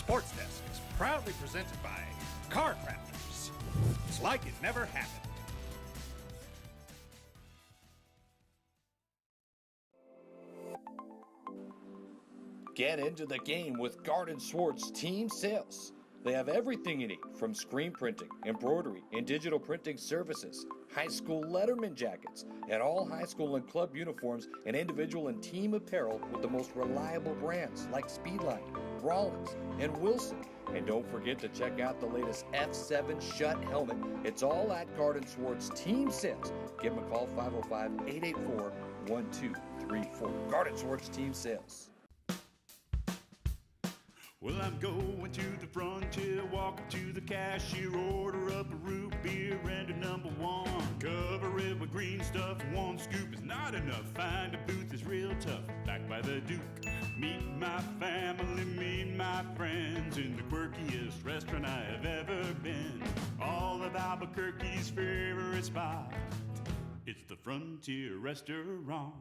Sports Desk is proudly presented by Car Crafters. It's like it never happened. Get into the game with Garden Swartz Team Sales. They have everything you need, from screen printing, embroidery, and digital printing services, high school letterman jackets, and all high school and club uniforms, and individual and team apparel with the most reliable brands like Speedline, Rollins, and Wilson. And don't forget to check out the latest F7 Shut helmet. It's all at Garden Swartz Team Sales. Give them a call, 505-884-1234. Garden Swartz Team Sales. Well, I'm going to the frontier, walking to the cashier, order up a root beer and a number one. Cover it with green stuff, one scoop is not enough. Find a booth is real tough, backed by the Duke. Meet my family, meet my friends in the quirkiest restaurant I have ever been. All of Albuquerque's favorite spot, it's the Frontier Restaurant.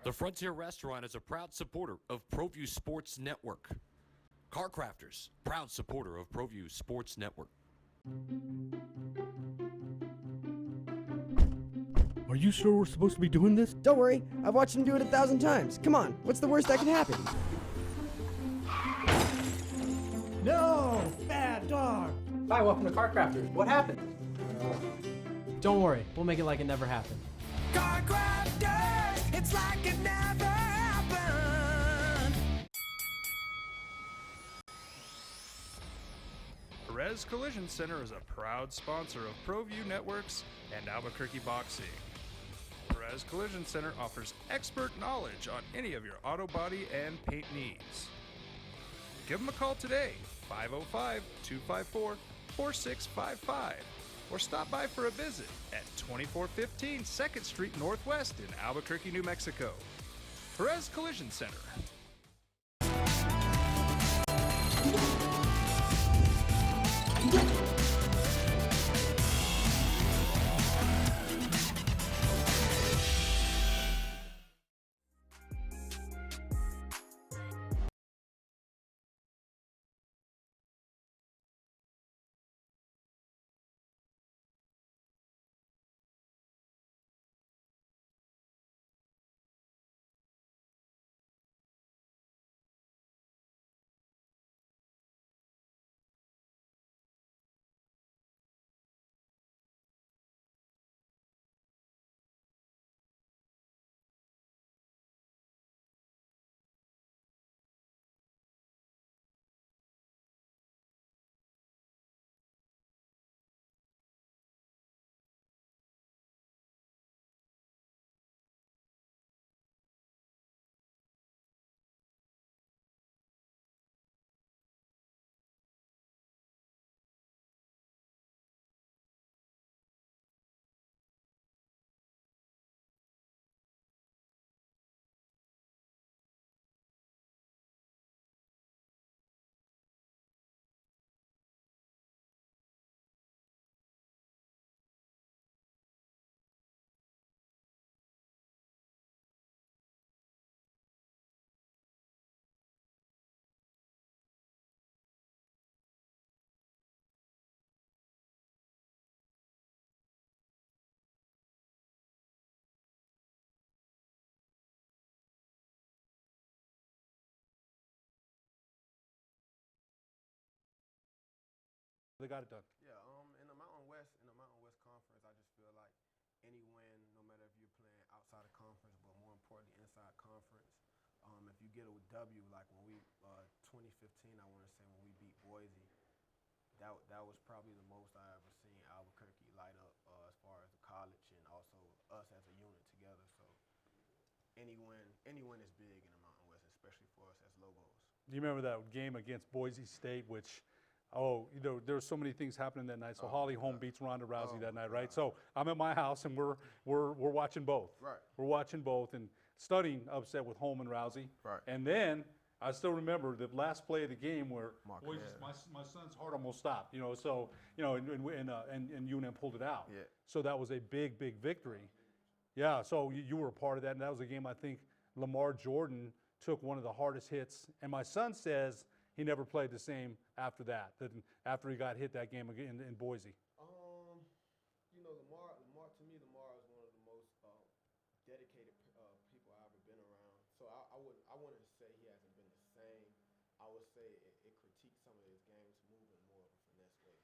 The Frontier Restaurant is a proud supporter of ProView Sports Network. Car Crafters, proud supporter of ProView Sports Network. Are you sure we're supposed to be doing this? Don't worry, I've watched him do it 1,000 times. Come on, what's the worst that could happen? No! Bad dog! Hi, welcome to Car Crafters. What happened? Don't worry, we'll make it like it never happened. Car Crafters, it's like it never happened. Perez Collision Center is a proud sponsor of ProView Networks and Albuquerque Boxing. Perez Collision Center offers expert knowledge on any of your auto body and paint needs. Give them a call today, 505-254-4655. Or stop by for a visit at 2415 2nd Street Northwest in Albuquerque, New Mexico. Perez Collision Center. They got it done. Yeah, in the Mountain West Conference, I just feel like any win, no matter if you're playing outside of conference, but more importantly inside conference, if you get a W, like when we 2015, I want to say when we beat Boise, that was probably the most I ever seen Albuquerque light up as far as the college and also us as a unit together. So any win is big in the Mountain West, especially for us as Lobos. Do you remember that game against Boise State, which, there were so many things happening that night. So Holly Holm beats Ronda Rousey that night, right? So I'm at my house and we're watching both. Right. We're watching both and studying upset with Holm and Rousey. Right. And then I still remember the last play of the game where Marquez. my son's heart almost stopped. And UNM pulled it out. Yeah. So that was a big victory. Yeah. So you were a part of that, and that was a game I think Lamar Jordan took one of the hardest hits. And my son says he never played the same after that after he got hit that game again in Boise. You know, Lamar, to me, Lamar is one of the most dedicated people I've ever been around. So I wouldn't say he hasn't been the same. I would say it critiqued some of his games moving more of a finesse way.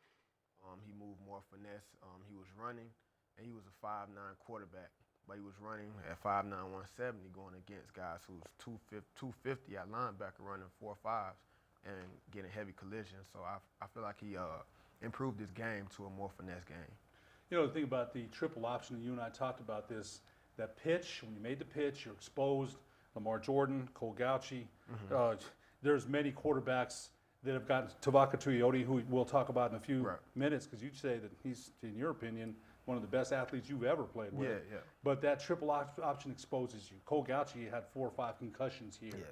He moved more finesse. He was running, and he was a 5'9" quarterback. But he was running at 5'9", 170, going against guys who's 250 at linebacker, running 4.5s and getting heavy collisions. So I feel like he improved his game to a more finesse game. You know, the thing about the triple option, and you and I talked about this, that pitch, when you made the pitch, you're exposed. Lamar Jordan, Cole Gauchi. There's many quarterbacks that have gotten Tavaka Tuioti, who we'll talk about in a few minutes, because you say that he's, in your opinion, one of the best athletes you've ever played with. Yeah. But that triple option exposes you. Cole Gauchi had 4 or 5 concussions here.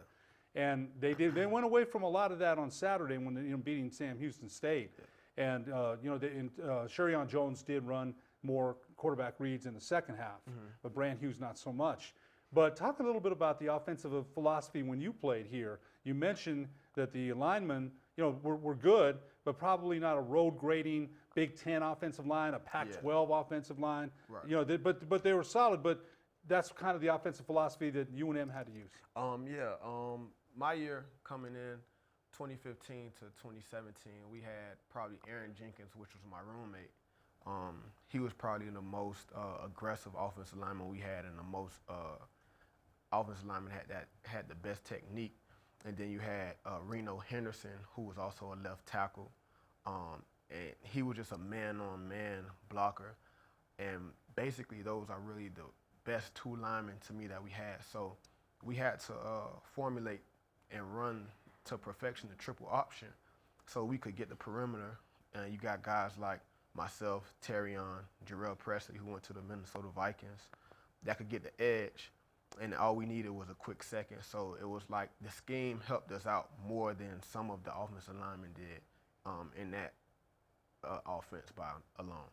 And they went away from a lot of that on Saturday when beating Sam Houston State. And Sherion Jones did run more quarterback reads in the second half, but Brand Hughes not so much. But talk a little bit about the offensive philosophy when you played here. You mentioned that the linemen, were good, but probably not a road grading Big Ten offensive line, a Pac-12 offensive line. Right. But they were solid. But that's kind of the offensive philosophy that UNM had to use. My year coming in, 2015 to 2017, we had probably Aaron Jenkins, which was my roommate. He was probably the most aggressive offensive lineman we had, and the most offensive lineman that had the best technique. And then you had Reno Henderson, who was also a left tackle. And he was just a man-on-man blocker. And basically, those are really the best 2 linemen to me that we had. So we had to formulate and run to perfection the triple option so we could get the perimeter. And you got guys like myself, Terrion, Jarrell Presley, who went to the Minnesota Vikings, that could get the edge. And all we needed was a quick second. So it was like the scheme helped us out more than some of the offensive linemen did in that offense by alone.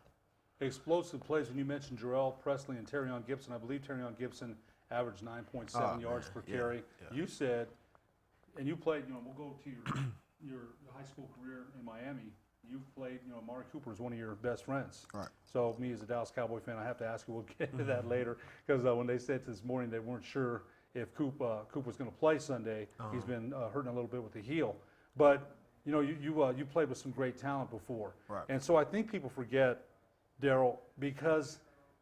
Explosive plays, when you mentioned Jarrell Presley and Terrion Gibson, I believe Terrion Gibson averaged 9.7 yards per carry. You said, and you played, we'll go to your high school career in Miami. You've played, Amari Cooper is one of your best friends. Right. So me as a Dallas Cowboy fan, I have to ask you, we'll get to that later, because when they said this morning they weren't sure if Coop was going to play Sunday. He's been hurting a little bit with the heel. But, you played with some great talent before. Right. And so I think people forget, Daryl, because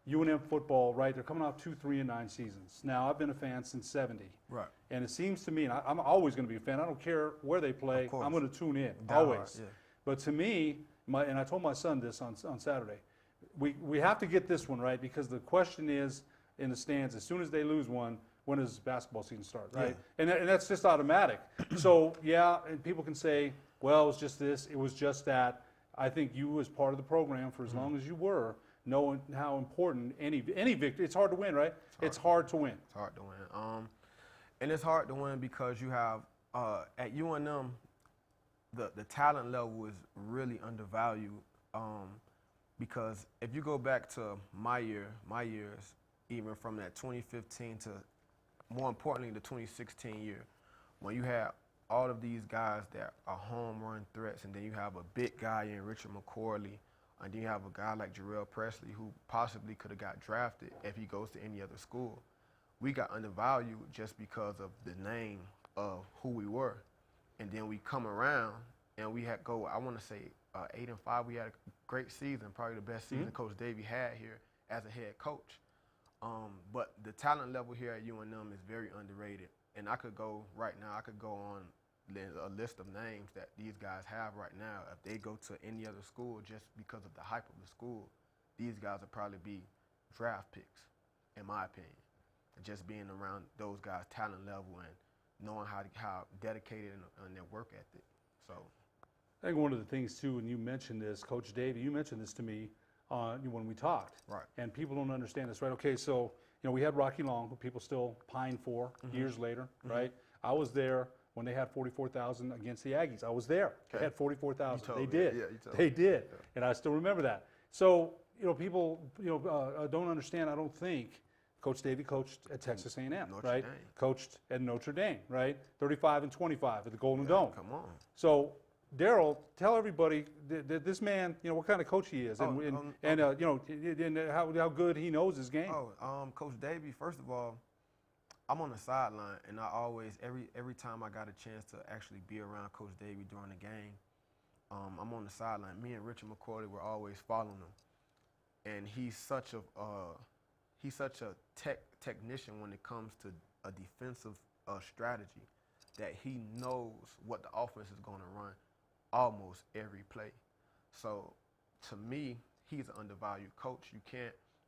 UNM football, right, they're coming off 2, 3, and 9 seasons. Now, I've been a fan since 70. Right. And it seems to me, and I'm always going to be a fan, I don't care where they play, I'm going to tune in, always. Yeah. But to me, and I told my son this on Saturday, we have to get this one right, because the question is in the stands, as soon as they lose one, when does basketball season start, right? Yeah. And that's just automatic. So, and people can say, well, it was just this, it was just that. I think you, as part of the program for as long as you were, knowing how important any victory, it's hard to win, right? It's hard to win. It's hard to win. And it's hard to win because you have, at UNM, the talent level is really undervalued, because if you go back to my years, even from that 2015 to, more importantly, the 2016 year, when you had all of these guys that are home run threats, and then you have a big guy in Richard McCorley, and then you have a guy like Jarrell Presley, who possibly could have got drafted if he goes to any other school. We got undervalued just because of the name of who we were. And then we come around and we had I want to say 8-5. We had a great season, probably the best season Coach Davey had here as a head coach. But the talent level here at UNM is very underrated. And I could go right now, I could go on a list of names that these guys have right now. If they go to any other school just because of the hype of the school, these guys would probably be draft picks, in my opinion. And just being around those guys' talent level and knowing how dedicated and their work ethic. So, I think one of the things too, and you mentioned this, Coach Davey, you mentioned this to me when we talked. Right. And people don't understand this, right? Okay, so we had Rocky Long, who people still pine for years later, right? I was there when they had 44,000 against the Aggies. I was there. Okay. They had 44,000. They did. Yeah, you told they me. did. Yeah. And I still remember that. So people don't understand, I don't think, Coach Davey coached at Texas A&M, Notre right? Dame. Coached at Notre Dame, right? 35 and 25 at the Golden Dome. Come on. So, Daryl, tell everybody this man, what kind of coach he is, and how good he knows his game. Coach Davey. First of all, I'm on the sideline, and I always every time I got a chance to actually be around Coach Davey during the game, I'm on the sideline. Me and Richard McCorley were always following him, and he's such a technician when it comes to a defensive strategy that he knows what the offense is going to run almost every play. So to me, he's an undervalued coach. You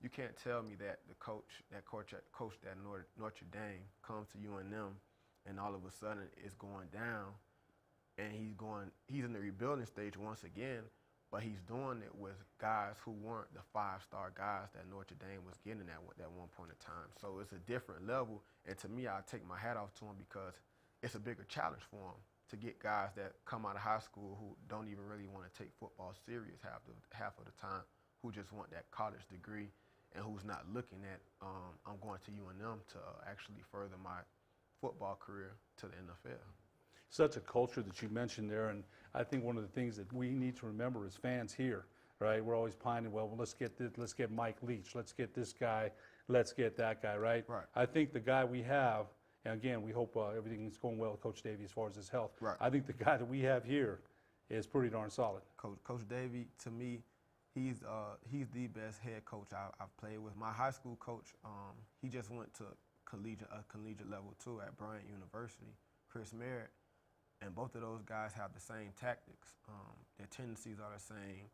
can't tell me that the coach at Notre Dame comes to UNM and all of a sudden it's going down, and he's in the rebuilding stage once again, but he's doing it with guys who weren't the 5-star guys that Notre Dame was getting at one point in time. So it's a different level, and to me, I take my hat off to him because it's a bigger challenge for him to get guys that come out of high school who don't even really want to take football serious half of the time, who just want that college degree, and who's not looking at I'm going to UNM to actually further my football career to the NFL. Such a culture that you mentioned there, and I think one of the things that we need to remember as fans here, right? We're always pining, well, let's get Mike Leach, let's get this guy, let's get that guy, right? Right. I think the guy we have, and again, we hope everything is going well with Coach Davey as far as his health. Right. I think the guy that we have here is pretty darn solid. Coach Davey, to me, he's the best head coach I've played with. My high school coach, he just went to collegiate level too at Bryant University, Chris Merritt, and both of those guys have the same tactics. Their tendencies are the same.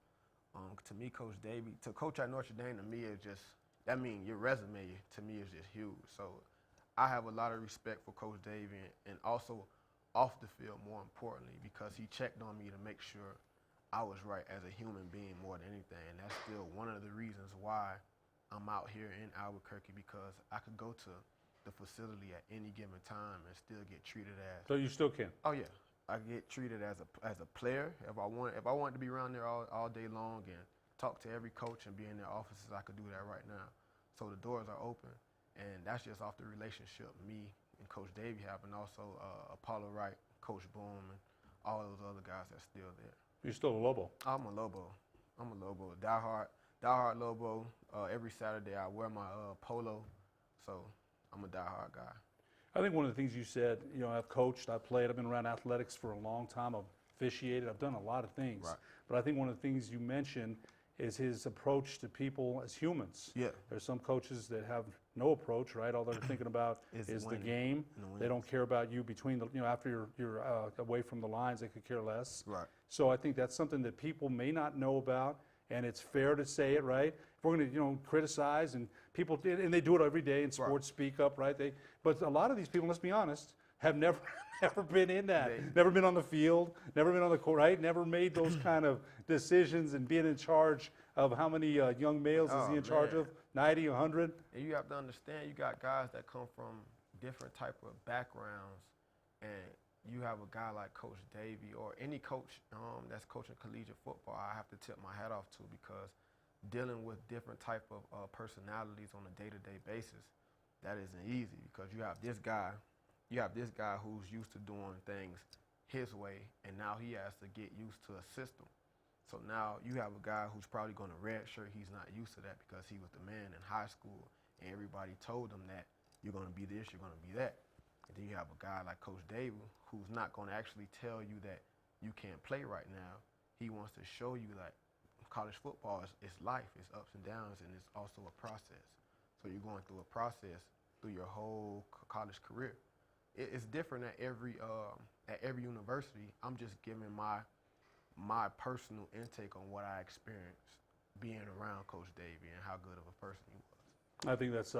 To me, Coach Davey, to coach at Notre Dame, to me is just, that means your resume to me is just huge. So I have a lot of respect for Coach Davey, and also off the field, more importantly, because he checked on me to make sure I was right as a human being more than anything. And that's still one of the reasons why I'm out here in Albuquerque, because I could go to the facility at any given time and still get treated as. So you still can? Oh yeah, I get treated as a player. If I wanted to be around there all day long and talk to every coach and be in their offices, I could do that right now. So the doors are open, and that's just off the relationship me and Coach Davey have, and also Apollo Wright, Coach Boom, and all those other guys that's still there. You're still a Lobo. I'm a Lobo. Diehard Lobo. Every Saturday I wear my polo, so I'm a diehard guy. I think one of the things you said, I've coached, I've played, I've been around athletics for a long time, I've officiated, I've done a lot of things. Right. But I think one of the things you mentioned is his approach to people as humans. Yeah. There's some coaches that have no approach, right? All they're thinking about is the game. They don't care about you between the, after you're away from the lines, they could care less. Right. So I think that's something that people may not know about, and it's fair to say it, right? If we're going to, criticize, and people, and they do it every day in sports, speak up, right? But a lot of these people, let's be honest, have never been in that, never been on the field, never been on the court, right? Never made those kind of decisions and being in charge of how many young males is he in charge of? 90, 100? And you have to understand, you got guys that come from different type of backgrounds, and you have a guy like Coach Davey or any coach that's coaching collegiate football, I have to tip my hat off to, because dealing with different type of personalities on a day-to-day basis, that isn't easy, because you have this guy who's used to doing things his way, and now he has to get used to a system. So now you have a guy who's probably going to redshirt. He's not used to that because he was the man in high school, and everybody told him that you're going to be this, you're going to be that. And then you have a guy like Coach Davey who's not going to actually tell you that you can't play right now. He wants to show you that college football is life, it's ups and downs, and it's also a process. So you're going through a process through your whole college career. It's different at every university. I'm just giving my personal intake on what I experienced being around Coach Davey and how good of a person he was. I think that's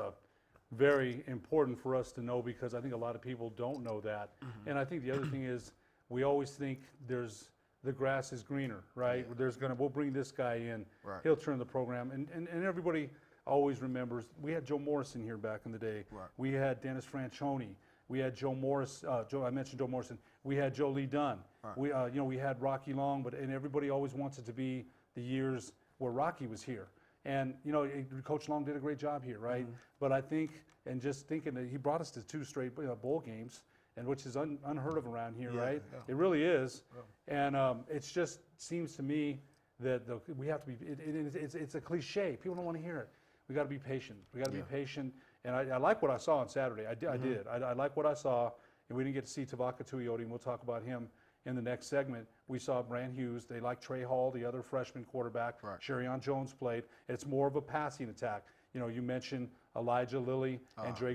very important for us to know, because I think a lot of people don't know that. Mm-hmm. And I think the other thing is, we always think the grass is greener, right? Yeah. We'll bring this guy in, right. He'll turn the program, and everybody always remembers, we had Joe Morrison here back in the day. Right. We had Dennis Franchione. We had Joe Morris. I mentioned Joe Morrison. We had Joe Lee Dunn. Right. We had Rocky Long, and everybody always wants it to be the years where Rocky was here. And, you know, Coach Long did a great job here, right? But I think, and just thinking that he brought us to 2 straight bowl games, and which is unheard of around here, right? It really is. And it just seems to me that we have to be, it's a cliche. People don't want to hear it. We got to be patient. We got to be patient. And I like what I saw on Saturday. I did. I like what I saw. And we didn't get to see Tavaka Tuioti, and we'll talk about him in the next segment. We saw Brand Hughes. They like Trey Hall, the other freshman quarterback. Right. Sherion Jones played. It's more of a passing attack. You know, you mentioned Elijah Lilly and Jay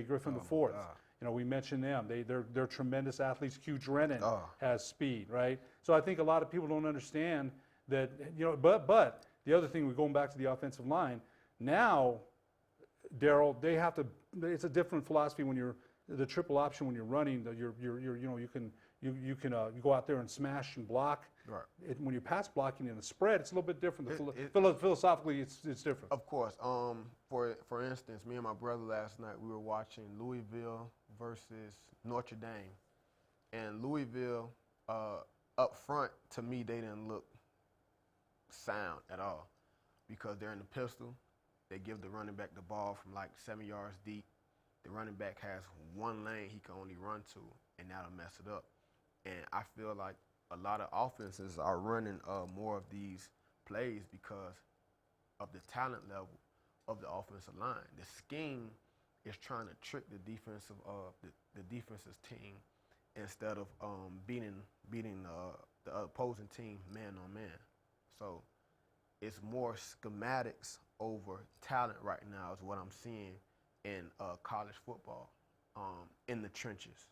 Griffin IV. You know, we mentioned them. They're tremendous athletes. Q Drennan has speed, right? So I think a lot of people don't understand that, you know, but the other thing, we're going back to the offensive line. Now, Daryl, they have to, it's a different philosophy when you're the triple option when you're running. You can go out there and smash and block. Right. When you're pass blocking in the spread, it's a little bit different. Philosophically, it's different. Of course. For instance, me and my brother last night, we were watching Louisville versus Notre Dame. And Louisville, up front, to me, they didn't look sound at all because they're in the pistol. They give the running back the ball from like 7 yards deep. The running back has one lane he can only run to, and that'll mess it up. And I feel like a lot of offenses are running more of these plays because of the talent level of the offensive line. The scheme is trying to trick the defensive team instead of beating the opposing team man on man. So it's more schematics over talent right now is what I'm seeing in college football in the trenches.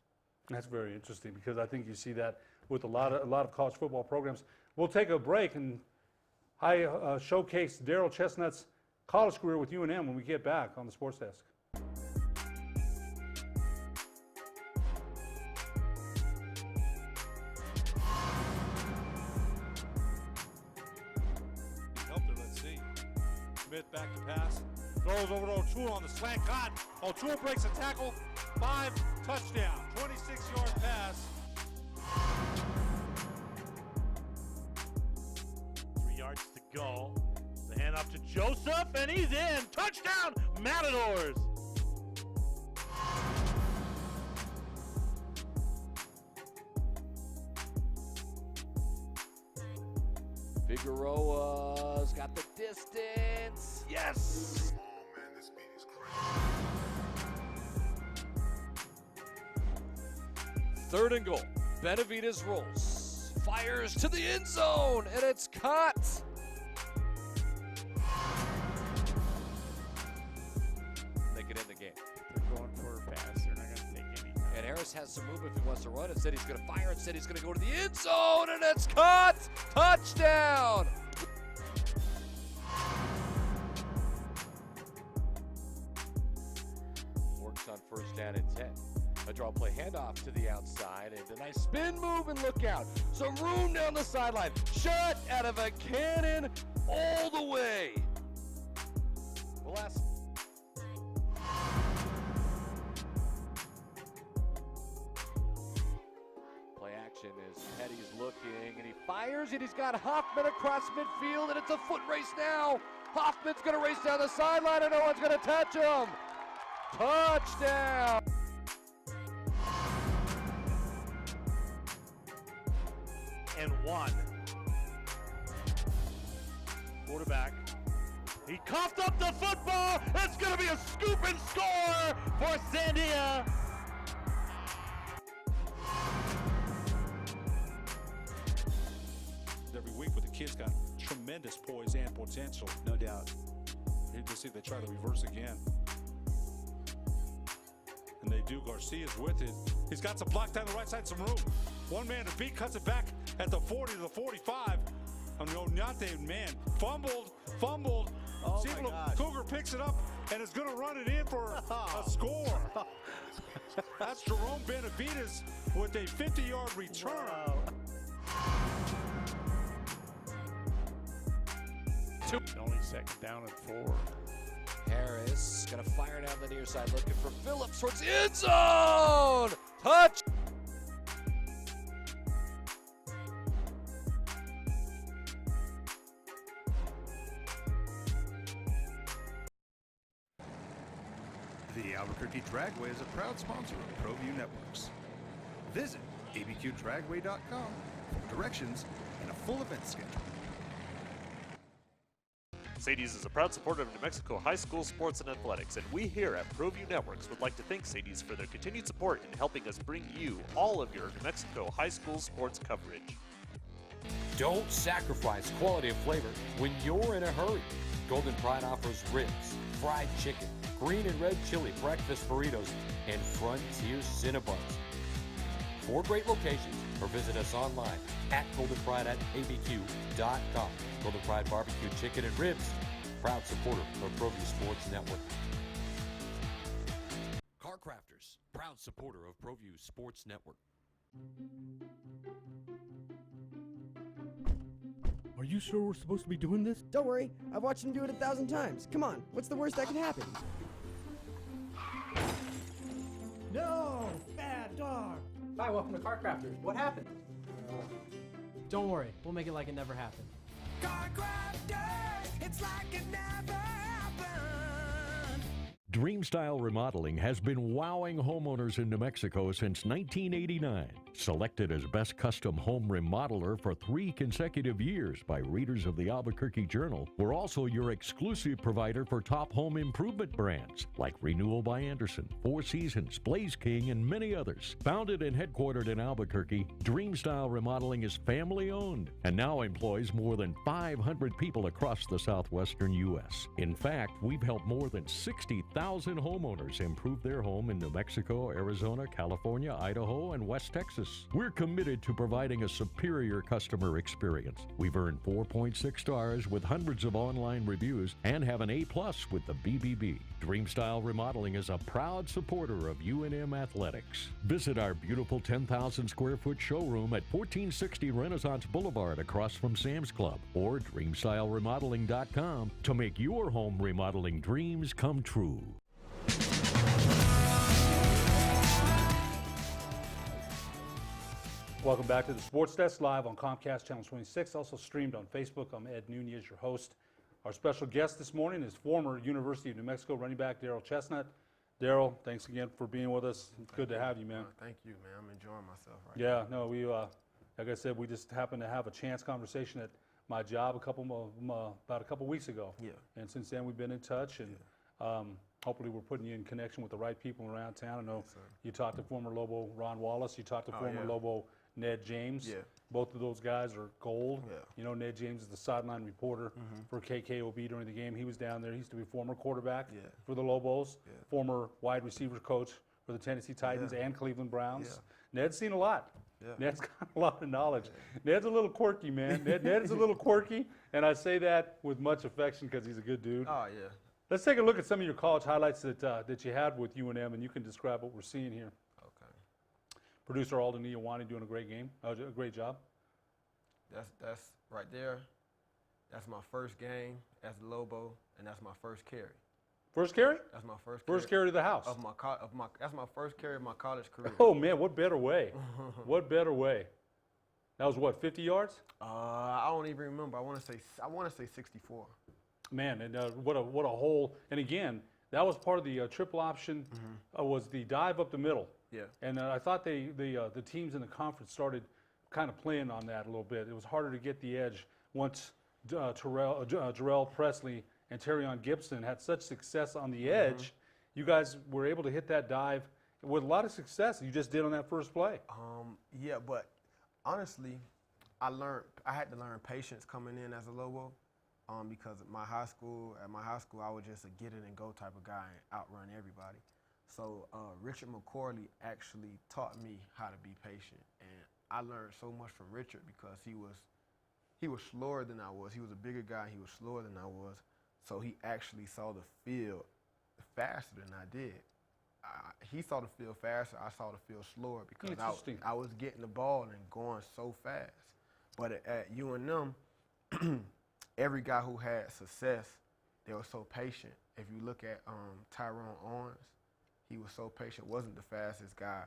That's very interesting because I think you see that with a lot of college football programs. We'll take a break and I showcase Daryl Chestnut's college career with UNM when we get back on the Sports Desk. Let's see. Smith back to pass. Throws over to O'Toole on the slant. Caught. O'Toole breaks a tackle. 5, touchdown. 26-yard pass. 3 yards to go. The handoff to Joseph, and he's in. Touchdown, Matadors. Figueroa's got the distance. Yes. Oh man, this beat is crazy. 3rd and goal. Benavides rolls. Fires to the end zone, and it's caught. They get in the game. They're going for a pass. They're not going to take any time. And Harris has some movement if he wants to run. Instead, he's going to fire. Instead, he's going to go to the end zone, and it's caught. Touchdown. Works on 1st down and 10. A draw play handoff to the outside, and a nice spin move and look out. Some room down the sideline. Shot out of a cannon all the way. Well, last. Play action is Petty's looking, and he fires, and he's got Hoffman across midfield, and it's a foot race now. Hoffman's going to race down the sideline, and no one's going to touch him. Touchdown. And 1. Quarterback. He coughed up the football. It's going to be a scoop and score for Sandia. Every week, but the kid's got tremendous poise and potential, no doubt. You can see they try to reverse again. And they do. Garcia's with it. He's got some block down the right side, some room. One man to beat, cuts it back at the 40 to the 45. Oñate, man, fumbled. Oh my gosh. Cougar picks it up and is going to run it in for a score. That's Jerome Benavides with a 50-yard return. Wow. Only 2nd down and 4. Harris gonna fire down the near side, looking for Phillips towards the end zone. Touch. The Albuquerque Dragway is a proud sponsor of ProView Networks. Visit abqdragway.com for directions and a full event schedule. Sadie's is a proud supporter of New Mexico high school sports and athletics, and we here at ProView Networks would like to thank Sadie's for their continued support in helping us bring you all of your New Mexico high school sports coverage. Don't sacrifice quality of flavor when you're in a hurry. Golden Pride offers ribs, fried chicken, green and red chili breakfast burritos, and Frontier Cinnabons. 4 great locations, or visit us online at goldenpride@abq.com. Golden Pride Barbecue Chicken and Ribs, proud supporter of ProView Sports Network. Car Crafters, proud supporter of ProView Sports Network. Are you sure we're supposed to be doing this? Don't worry, I've watched him do it 1,000 times. Come on, what's the worst that can happen? No! Bad dog! Hi, welcome to Car Crafters. What happened? Don't worry, we'll make it like it never happened. Car crafters, it's like it never happened. Dream Style Remodeling has been wowing homeowners in New Mexico since 1989. Selected as Best Custom Home Remodeler for 3 consecutive years by readers of the Albuquerque Journal, we're also your exclusive provider for top home improvement brands like Renewal by Anderson, Four Seasons, Blaze King, and many others. Founded and headquartered in Albuquerque, Dream Style Remodeling is family-owned and now employs more than 500 people across the southwestern U.S. In fact, we've helped more than 60,000 homeowners improve their home in New Mexico, Arizona, California, Idaho, and West Texas. We're committed to providing a superior customer experience. We've earned 4.6 stars with hundreds of online reviews and have an A+ with the BBB. Dream Style Remodeling is a proud supporter of UNM Athletics. Visit our beautiful 10,000 square foot showroom at 1460 Renaissance Boulevard across from Sam's Club, or dreamstyleremodeling.com to make your home remodeling dreams come true. Welcome back to the Sports Desk, live on Comcast Channel 26, also streamed on Facebook. I'm Ed Nunez, your host. Our special guest this morning is former University of New Mexico running back Darrell Chestnut. Darrell, thanks again for being with us. It's good to have you, man. Thank you, man. I'm enjoying myself right Yeah, no, we, like I said, we just happened to have a chance conversation at my job about a couple weeks ago. Yeah. And since then, we've been in touch, and hopefully we're putting you in connection with the right people around town. I know you talked to former Lobo Ron Wallace. You talked to former Lobo Ned James. Yeah. Both of those guys are gold. Yeah. You know, Ned James is the sideline reporter for KKOB during the game. He was down there. He used to be former quarterback for the Lobos, former wide receiver coach for the Tennessee Titans and Cleveland Browns. Ned's seen a lot. Ned's got a lot of knowledge. Ned's a little quirky, man. Ned is a little quirky, and I say that with much affection because he's a good dude. Oh, yeah. Let's take a look at some of your college highlights that you had with UNM, and you can describe what we're seeing here. Producer Alden Iowani doing a great game, a great job. That's right there. That's my first game as a Lobo, and that's my first carry. First carry? That's my first. First carry to the house. That's my first carry of my college career. Oh man, what better way? What better way? That was what, 50 yards? I don't even remember. I want to say 64. Man, and what a hole! And again, that was part of the triple option. Was the dive up the middle. Yeah. And I thought the teams in the conference started kind of playing on that a little bit. It was harder to get the edge once Jarrell Presley and Terrion Gibson had such success on the edge. You guys were able to hit that dive with a lot of success. You just did on that first play. Yeah, but honestly, I had to learn patience coming in as a Lobo, because at my high school, I was just a get it and go type of guy and outrun everybody. So Richard McCorley actually taught me how to be patient, and I learned so much from Richard because he was slower than I was. He was a bigger guy. He was slower than I was, so he actually saw the field faster than I did. He saw the field faster. I saw the field slower because I was getting the ball and going so fast. But at UNM, every guy who had success, they were so patient. If you look at Tyrone Owens, he was so patient. Wasn't the fastest guy,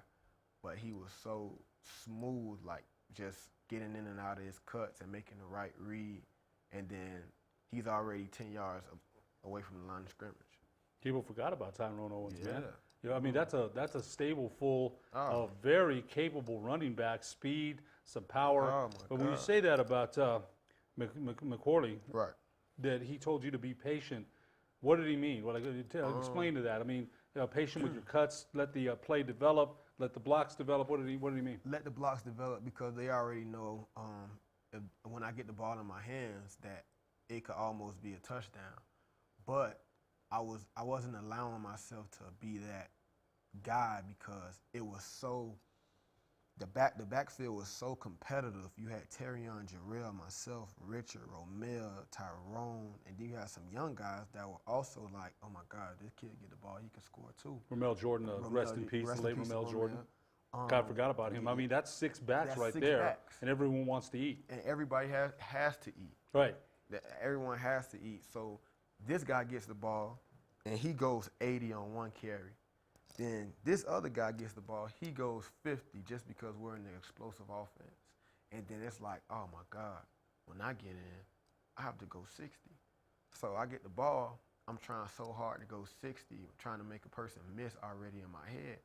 but he was so smooth, like just getting in and out of his cuts and making the right read. And then he's already 10 yards away from the line of scrimmage. People forgot about Tyrone Owens, Yeah. man. You know, I mean, that's a stable full Oh. of very capable running backs, speed, some power. Oh, my but when you God. say that about McCorley, Right. that he told you to be patient, what did he mean? Well, explain to that. I mean, patient with your cuts, let the play develop, let the blocks develop. What did he mean? Let the blocks develop because they already know when I get the ball in my hands that it could almost be a touchdown. But I wasn't allowing myself to be that guy because it was so the backfield was so competitive. You had Terrion, Jarrell, myself, Richard, Romel, Tyrone, and then you had some young guys that were also like, oh my God, this kid get the ball, he can score too. Ramel Jordan, rest in peace, the late Ramel Jordan. God forgot about him. I mean, that's 6 backs that's right 6 there, backs. and everyone wants to eat. And everybody has to eat. Right. Everyone has to eat. So this guy gets the ball, and he goes 80 on 1 carry. Then this other guy gets the ball, he goes 50 just because we're in the explosive offense. And then it's like, oh my God, when I get in, I have to go 60. So I get the ball, I'm trying so hard to go 60, trying to make a person miss already in my head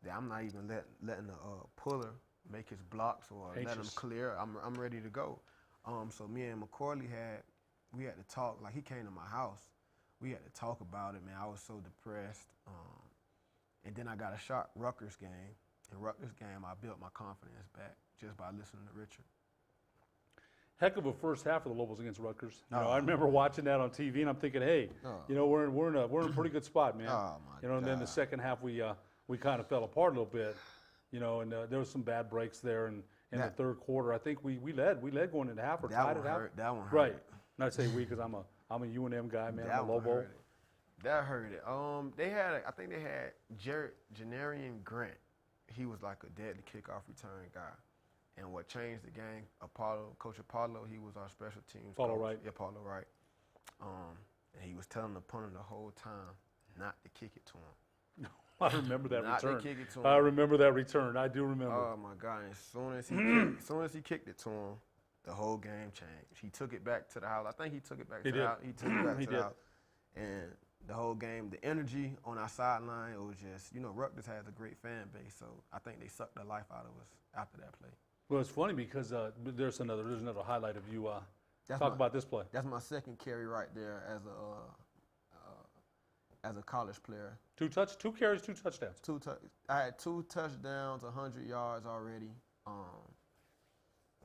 that I'm not even letting the puller make his blocks or let him clear. I'm ready to go. So me and McCorley we had to talk, like he came to my house. We had to talk about it, man. I was so depressed. And then I got a shot Rutgers game. In Rutgers game, I built my confidence back just by listening to Richard. Heck of a first half of the Lobos against Rutgers. You know, I remember watching that on TV, and I'm thinking, hey, you know, we're in a pretty good spot, man. You know, and then the second half we kind of fell apart a little bit, you know, and there was some bad breaks there, and in the third quarter, I think we led going into half or tied at half. That one hurt. Right. And I say we because I'm a UNM guy, man. I'm a Lobo. That hurt it. I think they had Janarian Grant. He was like a deadly kickoff return guy. And what changed the game, Coach Apollo, he was our special teams Paulo coach. Wright. Yeah, Paulo Wright. And he was telling the punter the whole time not to kick it to him. I remember that not return. To kick it to him. I remember that return. I do remember. Oh my God! And as soon as he kicked it to him, the whole game changed. He took it back to the house. I think he took it back to the house. He took it back to the house. And the whole game, the energy on our sideline, it was just, you know, Rutgers has a great fan base, so I think they sucked the life out of us after that play. Well, it's funny because there's another highlight of you. Talk about this play. That's my second carry right there as a college player. 2 carries, 2 touchdowns. I had 2 touchdowns, 100 yards already.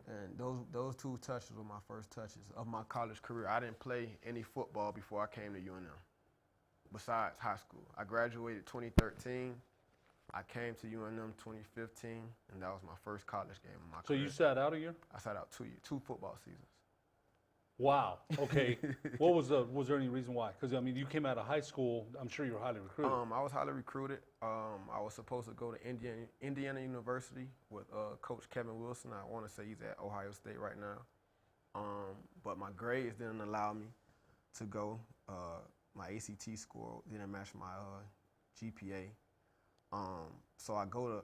And those 2 touches were my first touches of my college career. I didn't play any football before I came to UNM, besides high school. I graduated 2013. I came to UNM 2015, and that was my first college game of my career. So you sat out a year? I sat out 2 years, 2 football seasons. Wow. Okay. Was there any reason why? Because I mean, you came out of high school. I'm sure you were highly recruited. I was highly recruited. I was supposed to go to Indiana University with Coach Kevin Wilson. I want to say he's at Ohio State right now. But my grades didn't allow me to go. My ACT score didn't match my GPA. So I go to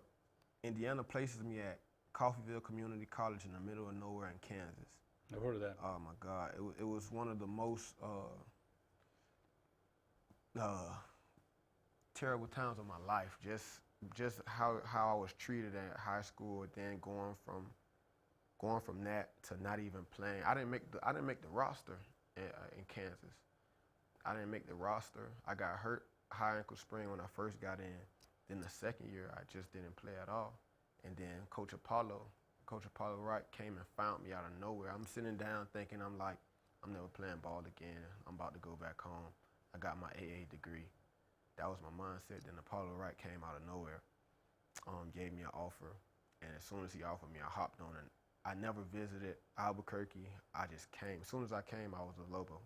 Indiana, places me at Coffeyville Community College in the middle of nowhere in Kansas. I've heard of that. Oh my God, it was one of the most terrible times of my life. Just how I was treated at high school, then going from that to not even playing. I didn't make the roster in Kansas. I didn't make the roster. I got hurt high ankle sprain when I first got in. Then the second year, I just didn't play at all. And then Coach Apollo Wright came and found me out of nowhere. I'm sitting down thinking, I'm never playing ball again. I'm about to go back home. I got my AA degree. That was my mindset. Then Apollo Wright came out of nowhere, gave me an offer. And as soon as he offered me, I hopped on it. I never visited Albuquerque. I just came. As soon as I came, I was a Lobo.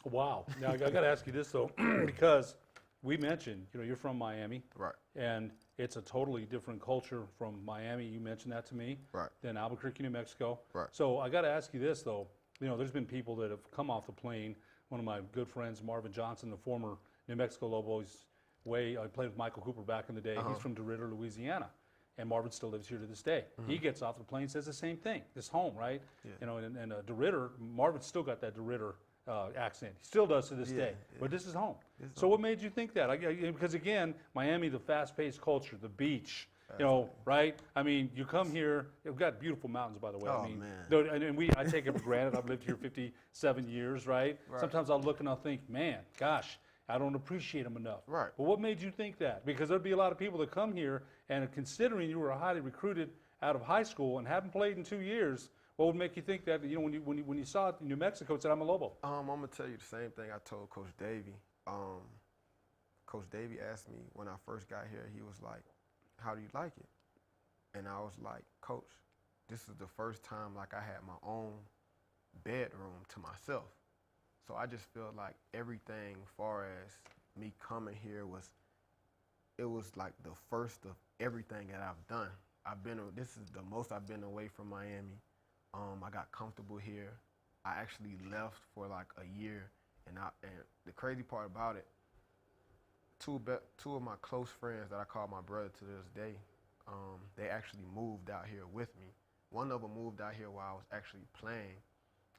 Wow. Now, I got to ask you this, though, because we mentioned, you know, you're from Miami. Right. And it's a totally different culture from Miami. You mentioned that to me. Right. Than Albuquerque, New Mexico. Right. So I got to ask you this, though. You know, there's been people that have come off the plane. One of my good friends, Marvin Johnson, the former New Mexico Lobos, I played with Michael Cooper back in the day. He's from DeRidder, Louisiana. And Marvin still lives here to this day. He gets off the plane, says the same thing. It's home, right? Yeah. You know, and DeRidder, Marvin's still got that DeRidder accent. He still does to this day. But this is home. So what made you think that? Because again, Miami, the fast-paced culture, the beach. You know, right? I mean, you come here. We've got beautiful mountains, by the way. Oh, I mean, man. and I take it for granted. I've lived here 57 years, right? Sometimes I'll look and I'll think, man, gosh, I don't appreciate them enough. Right. But what made you think that? Because there'd be a lot of people that come here, and considering you were highly recruited out of high school and haven't played in 2 years, what would make you think that? You know, when you saw it in New Mexico, and said, "I'm a Lobo." I'm gonna tell you the same thing I told Coach Davey. Coach Davey asked me when I first got here. He was like, "How do you like it?" And I was like, "Coach, this is the first time like I had my own bedroom to myself." So I just feel like everything, far as me coming here, was like the first of everything that I've done. This is the most I've been away from Miami. I got comfortable here. I actually left for like a year, and the crazy part about it, two of my close friends that I call my brother to this day, they actually moved out here with me. One of them moved out here while I was actually playing,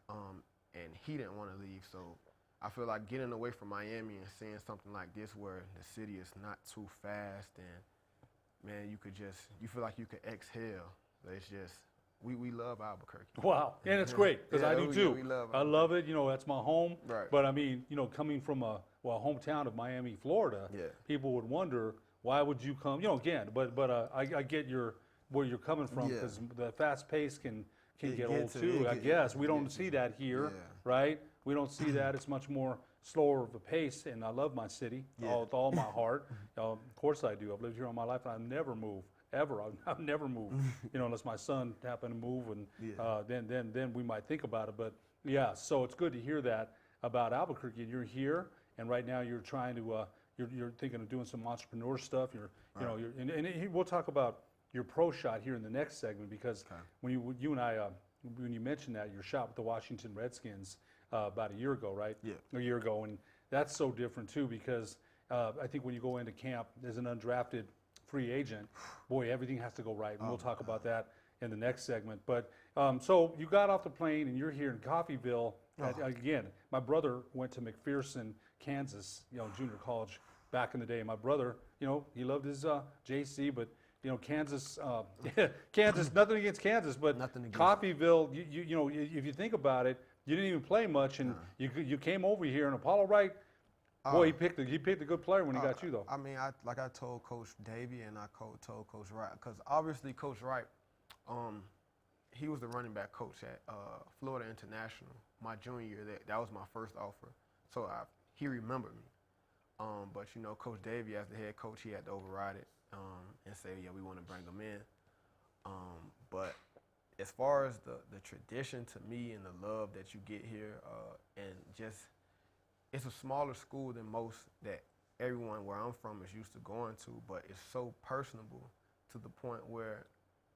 and he didn't want to leave. So I feel like getting away from Miami and seeing something like this where the city is not too fast, and man, you feel like you could exhale. It's just, we love Albuquerque. Wow, and it's great, because I do too. We love I love it. You know, that's my home. Right. But I mean, you know, coming from a hometown of Miami, Florida, people would wonder, why would you come? You know, again, but I get where you're coming from, because the fast pace can get old too. I guess we don't see that here, right? We don't see that. It's much more slower of a pace, and I love my city with all my heart. Of course I do. I've lived here all my life, and I've never moved. Ever, I've never moved, you know, unless my son happened to move, and then we might think about it. But yeah, so it's good to hear that about Albuquerque. You're here, and right now you're trying to, you're thinking of doing some entrepreneur stuff. You know, and we'll talk about your pro shot here in the next segment, because when you and I, when you mentioned that your shot with the Washington Redskins about a year ago, right? Yeah. A year ago, and that's so different too, because I think when you go into camp as an undrafted free agent, boy, everything has to go right, and we'll talk about that in the next segment. But so you got off the plane, and you're here in Coffeyville. Again, my brother went to McPherson, Kansas, you know, junior college back in the day. My brother, you know, he loved his JC, but you know, Kansas, Kansas, nothing against Kansas, but Coffeyville, you know, if you think about it, you didn't even play much, and you came over here, and Apollo Wright, boy, he picked a good player when he got you, though. I mean, like I told Coach Davey, and I told Coach Wright, because obviously Coach Wright, he was the running back coach at Florida International my junior year. That was my first offer, so he remembered me. But you know, Coach Davey, as the head coach, he had to override it and say, yeah, we want to bring him in. But as far as the tradition to me and the love that you get here, and just, it's a smaller school than most that everyone where I'm from is used to going to, but it's so personable to the point where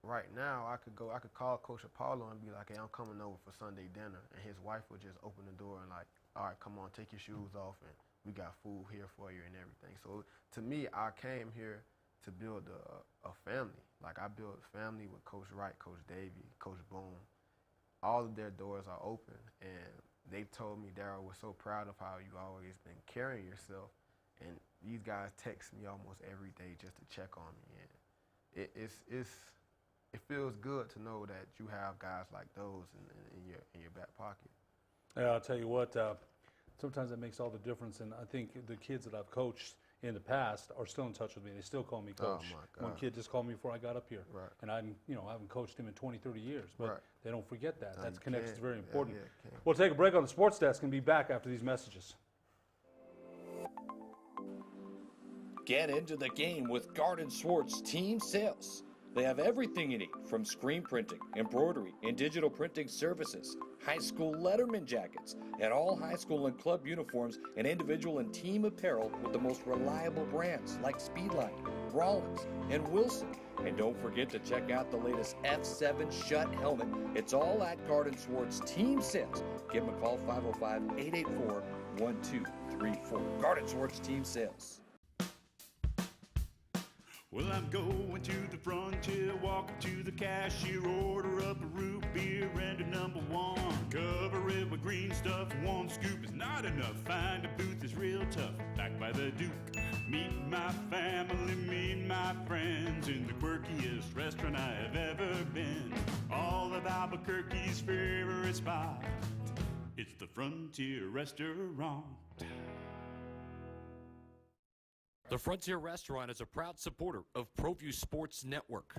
right now I could call Coach Apollo and be like, hey, I'm coming over for Sunday dinner, and his wife would just open the door and like, all right, come on, take your shoes off, and we got food here for you and everything. So to me, I came here to build a family. Like, I built a family with Coach Wright, Coach Davey, Coach Boone. All of their doors are open, and they told me, Darryl, we're so proud of how you always been carrying yourself, and these guys text me almost every day just to check on me, and it feels good to know that you have guys like those in your back pocket. Yeah, I'll tell you what, sometimes that makes all the difference, and I think the kids that I've coached in the past are still in touch with me. They still call me coach. Oh my God. One kid just called me before I got up here. Right. And I haven't coached him in 20, 30 years, but they don't forget that. No, That you connection is can't. very important. Yeah, We'll take a break on the sports desk and be back after these messages. Get into the game with Garden Swartz Team Sales. They have everything you need, from screen printing, embroidery, and digital printing services, high school letterman jackets, and all high school and club uniforms, and individual and team apparel with the most reliable brands like Speedline, Rollins, and Wilson. And don't forget to check out the latest F7 Shut helmet. It's all at Garden Swartz Team Sales. Give them a call, 505-884-1234. Garden Swartz Team Sales. Well, I'm going to the frontier, walking to the cashier, order up a root beer and a number one. Cover it with green stuff, one scoop is not enough. Find a booth is real tough, back by the Duke. Meet my family, meet my friends in the quirkiest restaurant I have ever been. All of Albuquerque's favorite spot, it's the Frontier Restaurant. The Frontier Restaurant is a proud supporter of ProView Sports Network.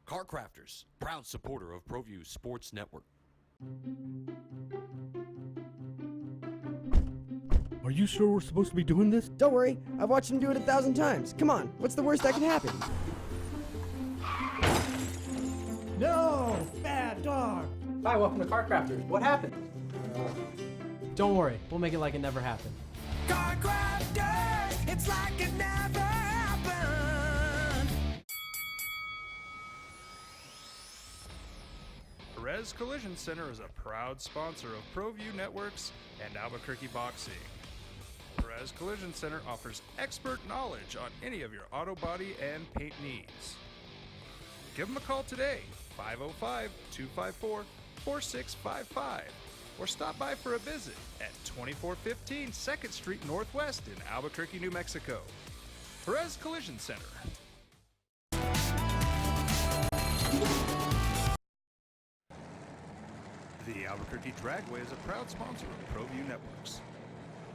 Car Crafters, proud supporter of ProView Sports Network. Are you sure we're supposed to be doing this? Don't worry, I've watched him do it 1,000 times. Come on, what's the worst that can happen? No! Bad dog! Hi, welcome to Car Crafters. What happened? Don't worry, we'll make it like it never happened. Car crafters, it's like it never happened. Perez Collision Center is a proud sponsor of ProView Networks and Albuquerque Boxing. Perez Collision Center offers expert knowledge on any of your auto body and paint needs. Give them a call today, 505-254-4655, or stop by for a visit at 2415 2nd Street Northwest in Albuquerque, New Mexico. Perez Collision Center. The Albuquerque Dragway is a proud sponsor of ProView Networks.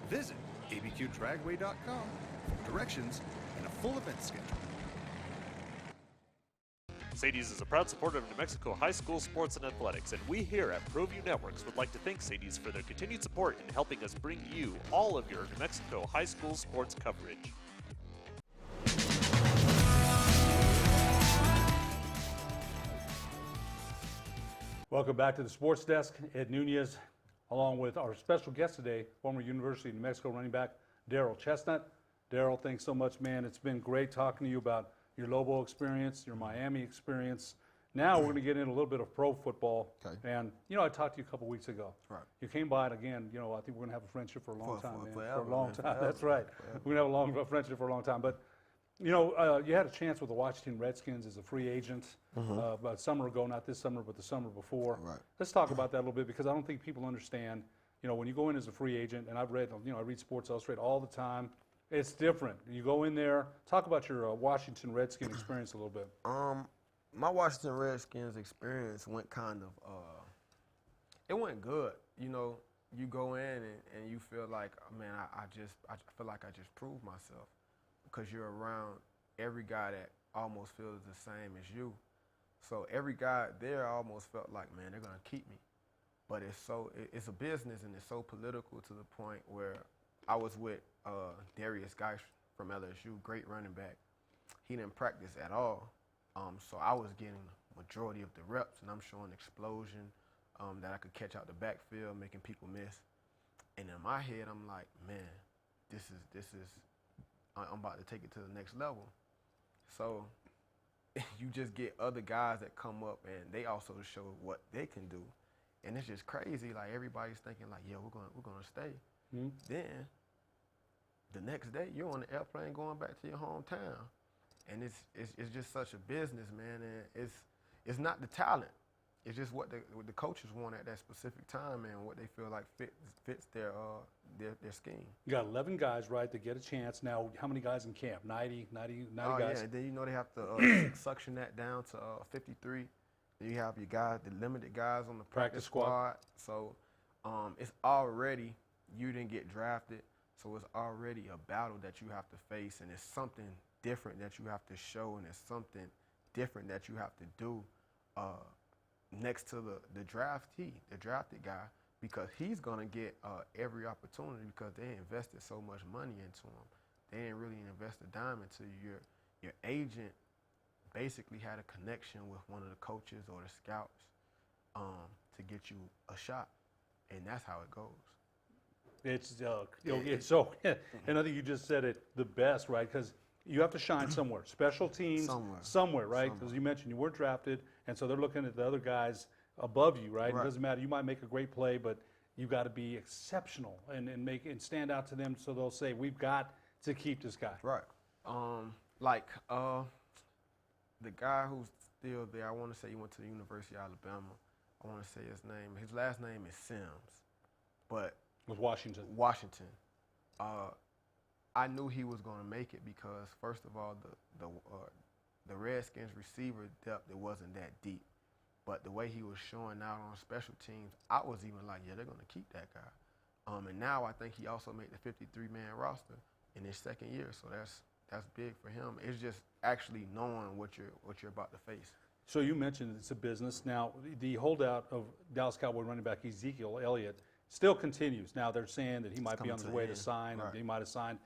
Visit abqdragway.com for directions and a full event schedule. Sadie's is a proud supporter of New Mexico high school sports and athletics, and we here at ProView Networks would like to thank Sadie's for their continued support in helping us bring you all of your New Mexico high school sports coverage. Welcome back to the Sports Desk. Ed Nunez, along with our special guest today, former University of New Mexico running back Daryl Chestnut. Daryl, thanks so much, man. It's been great talking to you about your Lobo experience, your Miami experience. Now we're going to get into a little bit of pro football. Okay. And, you know, I talked to you a couple weeks ago. Right. You came by, and again, you know, I think we're going to have a friendship for a long time, man. forever, For a long man, time. forever, That's right. forever. We're going to have a long friendship for a long time. But, you know, you had a chance with the Washington Redskins as a free agent about a summer ago, not this summer, but the summer before. Right. Let's talk about that a little bit, because I don't think people understand, you know, when you go in as a free agent, and I've read, you know, I read Sports Illustrated all the time. It's different. You go in there. Talk about your Washington Redskin experience a little bit. My Washington Redskins experience went kind of, it went good. You know, you go in and you feel like, man, I feel like I just proved myself, because you're around every guy that almost feels the same as you. So every guy there almost felt like, man, they're gonna keep me. But it's a business, and it's so political to the point where I was with Darius Geis from LSU, great running back. He didn't practice at all. So I was getting the majority of the reps, and I'm showing explosion that I could catch out the backfield, making people miss. And in my head, I'm like, man, I'm about to take it to the next level. So you just get other guys that come up, and they also show what they can do. And it's just crazy. Like, everybody's thinking like, yeah, we're gonna stay. Mm-hmm. Then the next day, you're on the airplane going back to your hometown, and it's just such a business, man. And it's not the talent; it's just what the coaches want at that specific time, and what they feel like fits their scheme. You got 11 guys, right, to get a chance. Now, how many guys in camp? 90 Oh guys? yeah, and then you know they have to suction that down to 53. Then you have your guys, the limited guys on the practice squad. So it's already, you didn't get drafted, so it's already a battle that you have to face, and it's something different that you have to show, and it's something different that you have to do next to the draftee, the drafted guy, because he's gonna get every opportunity, because they invested so much money into him. They didn't really invest a dime into you. Your agent basically had a connection with one of the coaches or the scouts to get you a shot, and that's how it goes. It's you know, it's so, and I think you just said it the best, right? Because you have to shine somewhere. Special teams, somewhere, right? Because you mentioned you weren't drafted, and so they're looking at the other guys above you, right? It doesn't matter. You might make a great play, but you got to be exceptional and stand out to them, so they'll say, we've got to keep this guy. Right. Like the guy who's still there, I want to say he went to the University of Alabama. I want to say his name. His last name is Sims, but with Washington. Washington. I knew he was going to make it because first of all, the Redskins receiver depth, it wasn't that deep. But the way he was showing out on special teams, I was even like, yeah, they're going to keep that guy. And now I think he also made the 53-man roster in his second year, so that's big for him. It's just actually knowing what you're about to face. So you mentioned it's a business. Now, the holdout of Dallas Cowboy running back Ezekiel Elliott still continues. Now they're saying that he might be on his way to sign, right. and he might have signed.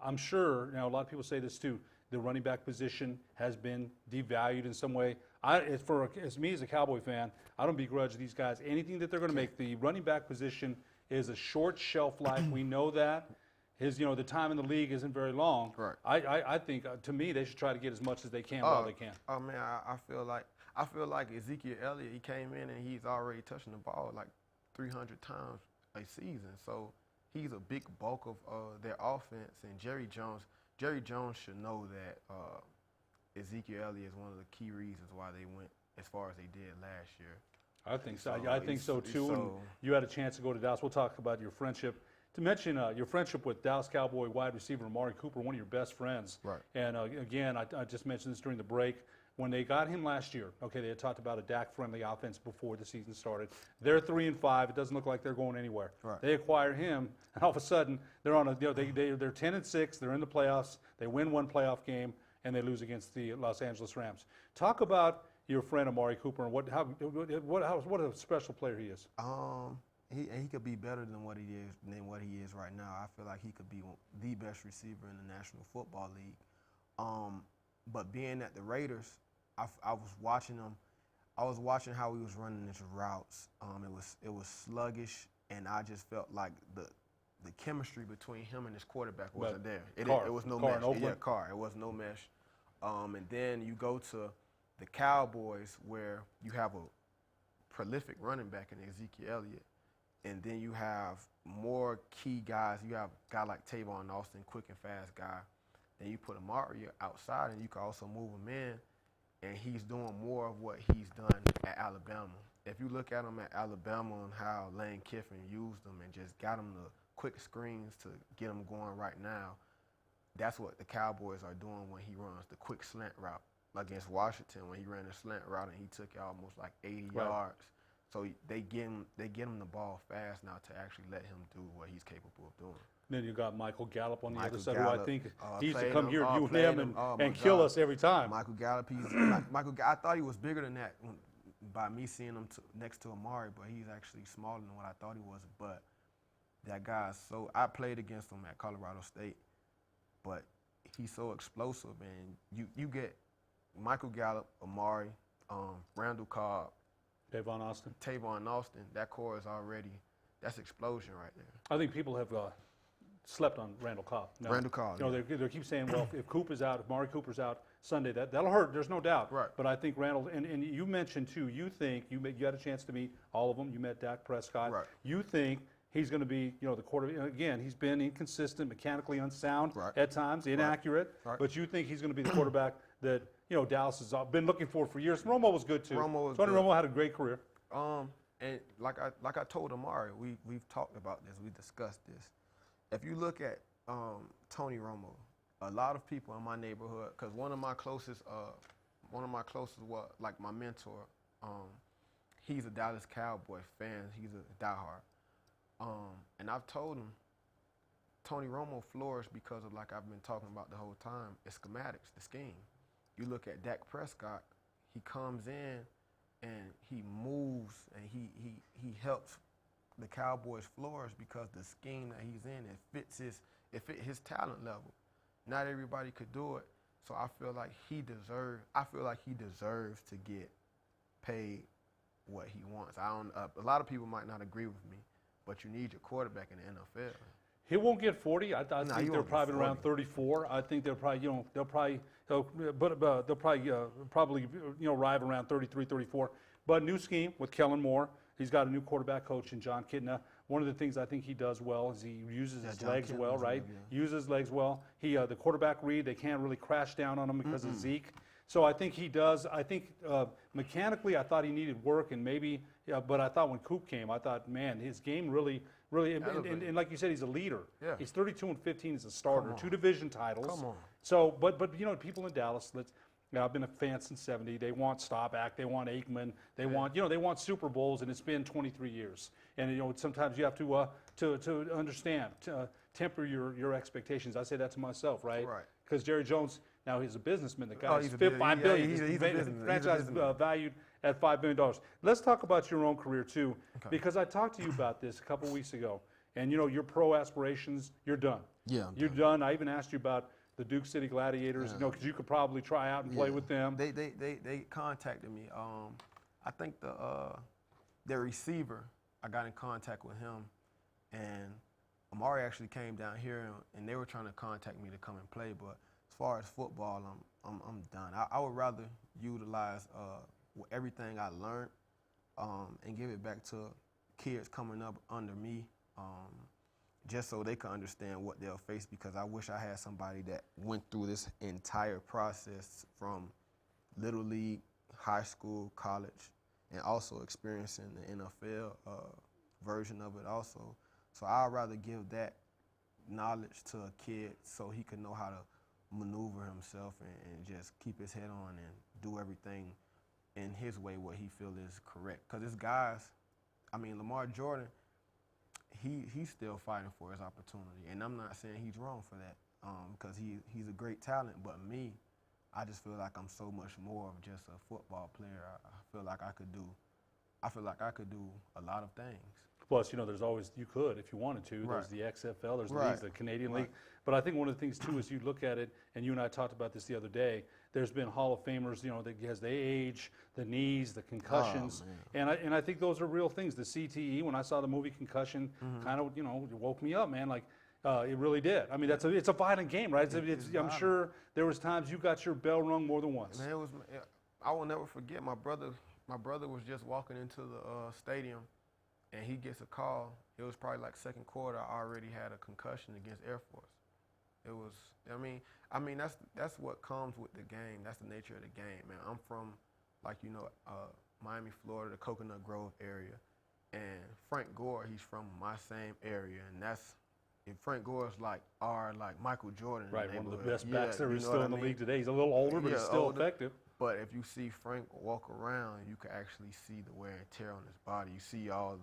I'm sure, now a lot of people say this too, the running back position has been devalued in some way. As me as a Cowboy fan, I don't begrudge these guys anything that they're going to make. The running back position is a short shelf life. We know that. The time in the league isn't very long. Right. I think, to me, they should try to get as much as they can while they can. Oh man, I feel like Ezekiel Elliott. He came in and he's already touching the ball like 300 times a season. So he's a big bulk of their offense. And Jerry Jones should know that Ezekiel Elliott is one of the key reasons why they went as far as they did last year. I think so. I think so too. And you had a chance to go to Dallas. We'll talk about your friendship. To mention your friendship with Dallas Cowboy wide receiver Amari Cooper, one of your best friends. Right. And again, I just mentioned this during the break. When they got him last year, okay, they had talked about a Dak-friendly offense before the season started. They're 3-5. It doesn't look like they're going anywhere. Right. They acquire him, and all of a sudden they're on they're 10-6. They're in the playoffs. They win one playoff game, and they lose against the Los Angeles Rams. Talk about your friend Amari Cooper and what a special player he is. He could be better than what he is right now. I feel like he could be the best receiver in the National Football League. But being at the Raiders, I was watching him. I was watching how he was running his routes. It was sluggish, and I just felt like the chemistry between him and his quarterback wasn't there. It was no mesh. It was no mesh. And then you go to the Cowboys, where you have a prolific running back in Ezekiel Elliott. And then you have more key guys. You have a guy like Tavon Austin, quick and fast guy. Then you put Amari outside, and you can also move him in, and he's doing more of what he's done at Alabama. If you look at him at Alabama and how Lane Kiffin used him and just got him the quick screens to get him going right now, that's what the Cowboys are doing when he runs the quick slant route against Washington. When he ran the slant route and he took it almost like 80 yards. So they get him the ball fast now to actually let him do what he's capable of doing. Then you got Michael Gallup on the other side, Gallup, who I think he used to played come him, here, you and played him, him. Oh, and my kill God. us every time. Michael Gallup, I thought he was bigger than that by me seeing him next to Amari, but he's actually smaller than what I thought he was. But that guy is so. I played against him at Colorado State, but he's so explosive, and you get Michael Gallup, Amari, Randall Cobb, Tavon Austin. That core is already, that's explosion right there. I think people have slept on Randall Cobb. Now, Randall Cobb. They keep saying, well, if Coop is out, if Amari Cooper's out Sunday, that'll hurt. There's no doubt. Right. But I think Randall, and you mentioned too, you think you had a chance to meet all of them. You met Dak Prescott. Right. You think he's going to be, the quarterback. Again, he's been inconsistent, mechanically unsound at times, inaccurate. Right. But you think he's going to be the quarterback that Dallas has been looking for years. Romo was good too. Tony Romo had a great career. And like I told Amari, we've talked about this. We discussed this. If you look at Tony Romo, a lot of people in my neighborhood, because one of my closest was like my mentor. He's a Dallas Cowboy fan. He's a diehard. And I've told him Tony Romo flourished because of, like I've been talking about the whole time, it's schematics, the scheme. You look at Dak Prescott, he comes in and he moves and he helps the Cowboys flourish because the scheme that he's in, it fit his talent level. Not everybody could do it. So I feel like he deserves to get paid what he wants. A lot of people might not agree with me, but you need your quarterback in the NFL. He won't get 40. I think they're probably around 34. I think they'll probably, probably arrive around 33, 34. But new scheme with Kellen Moore. He's got a new quarterback coach in John Kitna. one of the things I think he does well is he uses his John legs Kent well, was right? good, Uses his legs well. He the quarterback read, they can't really crash down on him because of Zeke. So I think he does. I think mechanically, I thought he needed work, and maybe. But I thought when Coop came, I thought, man, his game really. And like you said, he's a leader. Yeah. He's 32-15 as a starter, 2 division titles. Come on. So, but people in Dallas, I've been a fan since '70. They want Staubach, they want Aikman, they want Super Bowls, and it's been 23 years. And sometimes you have to understand, temper your expectations. I say that to myself, right? Right. Because Jerry Jones, now he's a businessman. The guy's he's a $5 billion. he's a businessman. Franchise valued at $5 billion. Let's talk about your own career too, because I talked to you about this a couple weeks ago. And your pro aspirations, you're done. Yeah, you're done. I even asked you about the Duke City Gladiators, because you could probably try out and play with them. They contacted me. I think the receiver, I got in contact with him, and Amari actually came down here, and they were trying to contact me to come and play. But as far as football, I'm done. I would rather utilize everything I learned and give it back to kids coming up under me. Just so they can understand what they'll face, because I wish I had somebody that went through this entire process from Little League, high school, college, and also experiencing the NFL version of it also. So I'd rather give that knowledge to a kid so he can know how to maneuver himself and just keep his head on and do everything in his way what he feels is correct. Because this guys, Lamar Jordan, he's still fighting for his opportunity, and I'm not saying he's wrong for that, because he's a great talent. But me, I just feel like I'm so much more of just a football player. I feel like I could do a lot of things. Plus, there's always, you could if you wanted to. There's the XFL, there's the leagues, the Canadian League. But I think one of the things too is you look at it, and you and I talked about this the other day. There's been Hall of Famers, that as they age, the knees, the concussions, and I think those are real things. The CTE, when I saw the movie Concussion, kind of it woke me up, man. Like it really did. It's a violent game, right? I'm sure there was times you got your bell rung more than once. Man, I will never forget. My brother was just walking into the stadium, and he gets a call. It was probably like second quarter. I already had a concussion against Air Force. It was, that's what comes with the game. That's the nature of the game, man. I'm from, Miami, Florida, the Coconut Grove area, and Frank Gore, he's from my same area, and Frank Gore's like Michael Jordan. Right, one of the best backs there is still in the league today. He's a little older, but he's still effective. But if you see Frank walk around, you can actually see the wear and tear on his body. You see all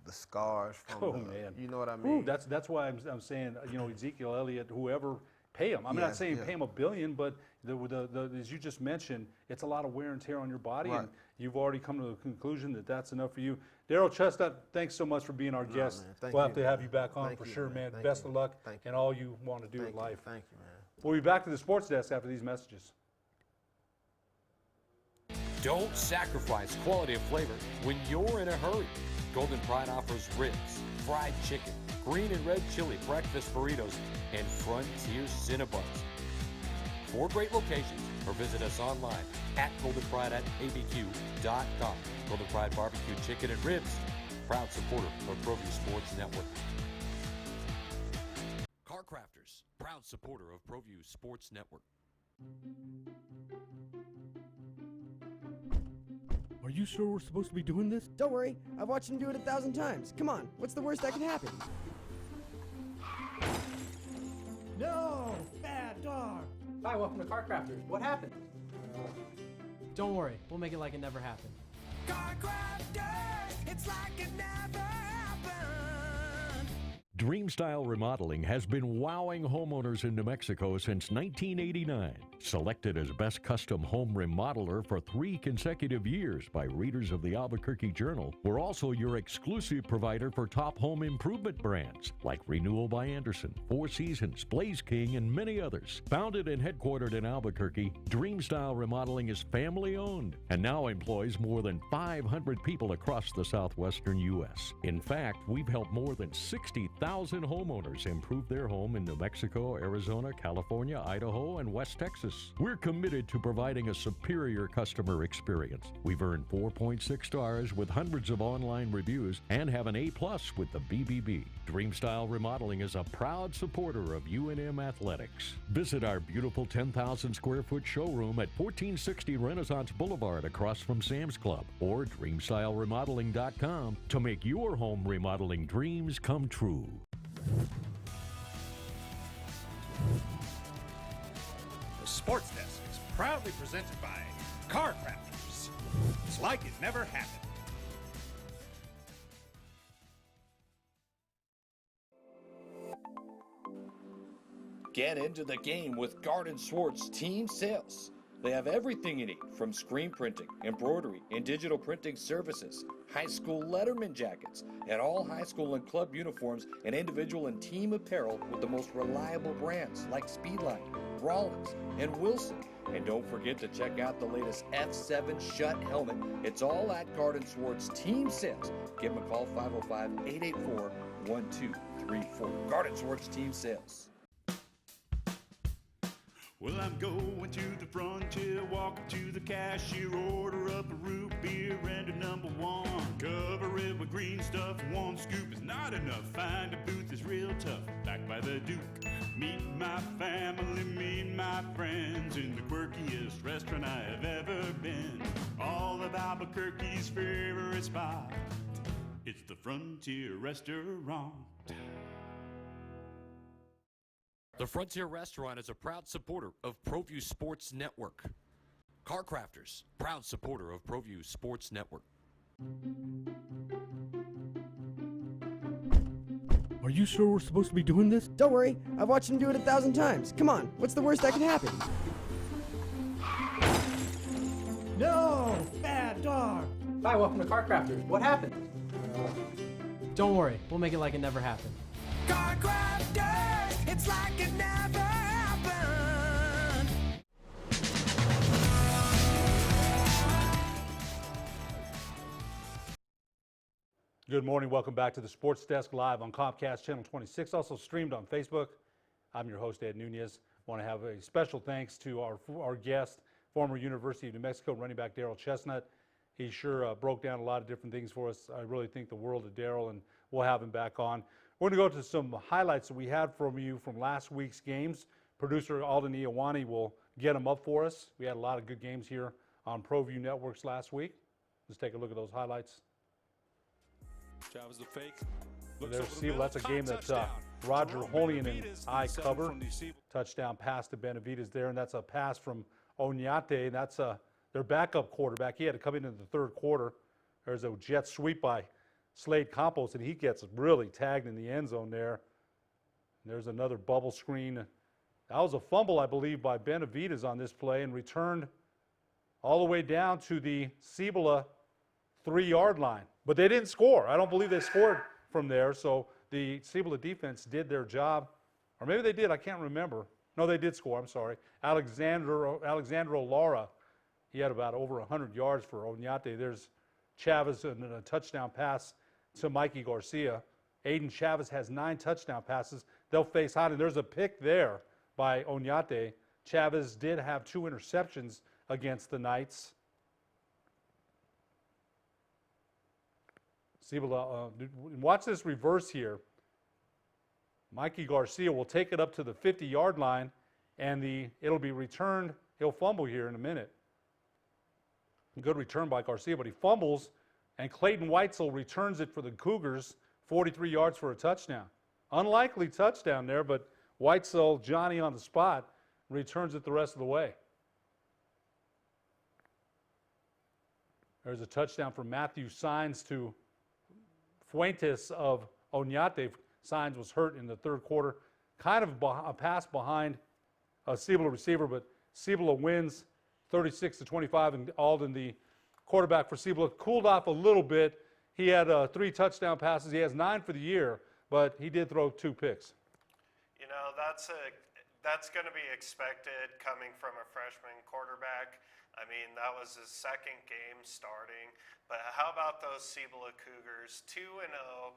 the scars from man. You know what I mean? Ooh, that's why I'm saying, Ezekiel Elliott, whoever, pay him. I'm not saying pay him $1 billion, but as you just mentioned, it's a lot of wear and tear on your body, and you've already come to the conclusion that that's enough for you. Daryl Chestnut, thanks so much for being our guest. Man, we'll have to have you back on for sure, man. Best of luck in all you want to do in life. Thank you, man. We'll be back to the sports desk after these messages. Don't sacrifice quality of flavor when you're in a hurry. Golden Pride offers ribs, fried chicken, green and red chili breakfast burritos, and Frontier Cinnabons. 4 great locations, or visit us online at goldenpride@abq.com. Golden Pride Barbecue Chicken and Ribs, proud supporter of ProView Sports Network. Car Crafters, proud supporter of ProView Sports Network. Are you sure we're supposed to be doing this? Don't worry, I've watched him do it 1,000 times. Come on, what's the worst that could happen? No! Bad dog! Hi, welcome to Car Crafters. What happened? Don't worry, we'll make it like it never happened. Car Crafters, it's like it never happened. Dreamstyle Remodeling has been wowing homeowners in New Mexico since 1989. Selected as Best Custom Home Remodeler for 3 consecutive years by readers of the Albuquerque Journal, we're also your exclusive provider for top home improvement brands like Renewal by Anderson, Four Seasons, Blaze King, and many others. Founded and headquartered in Albuquerque, Dreamstyle Remodeling is family-owned and now employs more than 500 people across the southwestern U.S. In fact, we've helped more than 60,000 homeowners improve their home in New Mexico, Arizona, California, Idaho, and West Texas. Texas. We're committed to providing a superior customer experience. We've earned 4.6 stars with hundreds of online reviews and have an A+ with the BBB. Dreamstyle Remodeling is a proud supporter of UNM Athletics. Visit our beautiful 10,000 square foot showroom at 1460 Renaissance Boulevard across from Sam's Club or dreamstyleremodeling.com to make your home remodeling dreams come true. The Sports Desk is proudly presented by Car Crafters. It's like it never happened. Get into the game with Garden Swartz Team Sales. They have everything you need from screen printing, embroidery, and digital printing services, high school letterman jackets, and all high school and club uniforms and individual and team apparel with the most reliable brands like Speedline, Rollins, and Wilson. And don't forget to check out the latest F7 Shut helmet. It's all at Garden Swartz Team Sales. Give them a call, 505-884-1234. Garden Swartz Team Sales. Well, I'm going to the frontier, walking to the cashier, order up a root beer and a number one. Cover it with green stuff, one scoop is not enough. Find a booth is real tough, backed by the Duke. Meet my family, meet my friends in the quirkiest restaurant I have ever been. All of Albuquerque's favorite spot, it's the Frontier Restaurant. The Frontier Restaurant is a proud supporter of ProView Sports Network. Car Crafters, proud supporter of ProView Sports Network. Are you sure we're supposed to be doing this? Don't worry, I've watched him do it 1,000 times. Come on, what's the worst that can happen? No! Bad dog! Hi, welcome to Car Crafters. What happened? Don't worry, we'll make it like it never happened. Car Crafters, it's like it never happened. Good morning. Welcome back to the Sports Desk live on Comcast Channel 26, also streamed on Facebook. I'm your host, Ed Nunez. I want to have a special thanks to our guest, former University of New Mexico running back Daryl Chestnut. He sure broke down a lot of different things for us. I really think the world of Daryl, and we'll have him back on. We're going to go to some highlights that we had from you from last week's games. Producer Alden Iowani will get them up for us. We had a lot of good games here on ProView Networks last week. Let's take a look at those highlights. Chavez the fake. There's Siebel. That's a game that Roger Holian and I cover. Touchdown pass to Benavidez there, and that's a pass from Oñate. That's their backup quarterback. He had to come into the third quarter. There's a jet sweep by Slade Campos, and he gets really tagged in the end zone there. And there's another bubble screen. That was a fumble, I believe, by Benavidez on this play, and returned all the way down to the Cibola 3-yard line. But they didn't score. I don't believe they scored from there, so the Cibola defense did their job. Or maybe they did, I can't remember. No, they did score, I'm sorry. Alexandro Lara, he had about over 100 yards for Oñate. There's Chavez and a touchdown pass to Mikey Garcia. Aiden Chavez has 9 touchdown passes. They'll face hot, and there's a pick there by Oñate. Chavez did have 2 interceptions against the Knights. Cibola, watch this reverse here. Mikey Garcia will take it up to the 50-yard line, and it'll be returned. He'll fumble here in a minute. Good return by Garcia, but he fumbles, and Clayton Weitzel returns it for the Cougars, 43 yards for a touchdown. Unlikely touchdown there, but Weitzel, Johnny on the spot, returns it the rest of the way. There's a touchdown from Matthew Saenz to Fuentes of Oñate. Saenz was hurt in the third quarter. Kind of a pass behind a Cibola receiver, but Cibola wins 36-25, and Alden, the quarterback for Cibola, cooled off a little bit. He had 3 touchdown passes. He has 9 for the year, but he did throw 2 picks. You know, that's going to be expected coming from a freshman quarterback. I mean, that was his second game starting. But how about those Cibola Cougars, 2-0?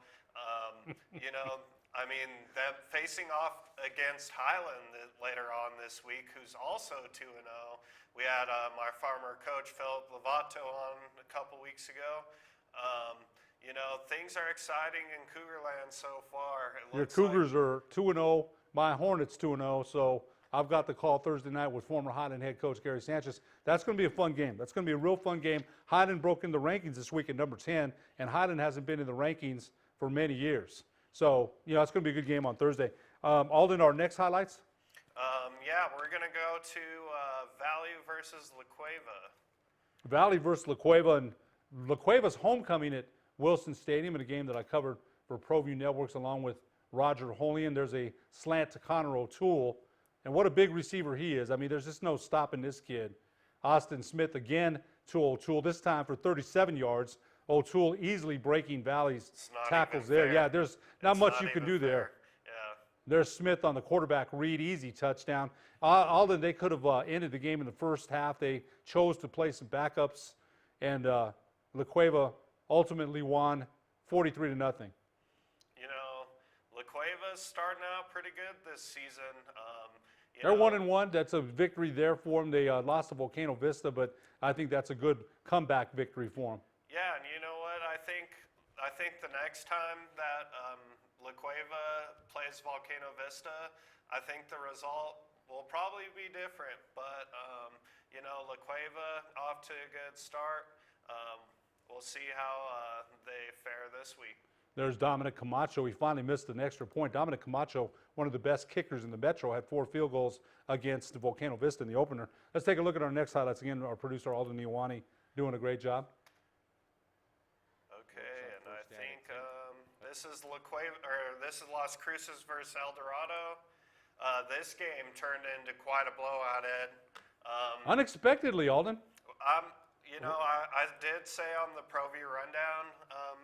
You know, I mean, them facing off against Highland later on this week, who's also 2-0. We had our former coach, Philip Lovato, on a couple weeks ago. You know, things are exciting in Cougarland so far. Your Cougars are 2-0. My Hornets 2-0. So I've got the call Thursday night with former Highland head coach Gary Sanchez. That's going to be a fun game. That's going to be a real fun game. Highland broke in the rankings this week at number 10, and Highland hasn't been in the rankings for many years. So, you know, it's going to be a good game on Thursday. Alden, our next highlights? Yeah, we're going to go to Valley versus La Cueva. Valley versus La Cueva, and La Cueva's homecoming at Wilson Stadium in a game that I covered for ProView Networks along with Roger Holian. There's a slant to Connor O'Toole, and what a big receiver he is. I mean, there's just no stopping this kid. Austin Smith again to O'Toole, this time for 37 yards. O'Toole easily breaking Valley's tackles there. Yeah, there's not much you can do there. Yeah. There's Smith on the quarterback read, easy touchdown. Alden, they could have ended the game in the first half. They chose to play some backups, and La Cueva ultimately won 43-0. You know, La Cueva's starting out pretty good this season. They're 1-1. That's a victory there for them. They lost to Volcano Vista, but I think that's a good comeback victory for them. Yeah, and you know what? I think the next time that La Cueva plays Volcano Vista, I think the result will probably be different. But you know, La Cueva off to a good start. We'll see how they fare this week. There's Dominic Camacho. He finally missed an extra point. Dominic Camacho, one of the best kickers in the Metro, had 4 field goals against Volcano Vista in the opener. Let's take a look at our next highlights. Again, our producer, Alden Iwani, doing a great job. Okay, and I think this is La Cueva, or this is Las Cruces versus El Dorado. This game turned into quite a blowout, Ed. Unexpectedly, Alden. You know, I did say on the ProView rundown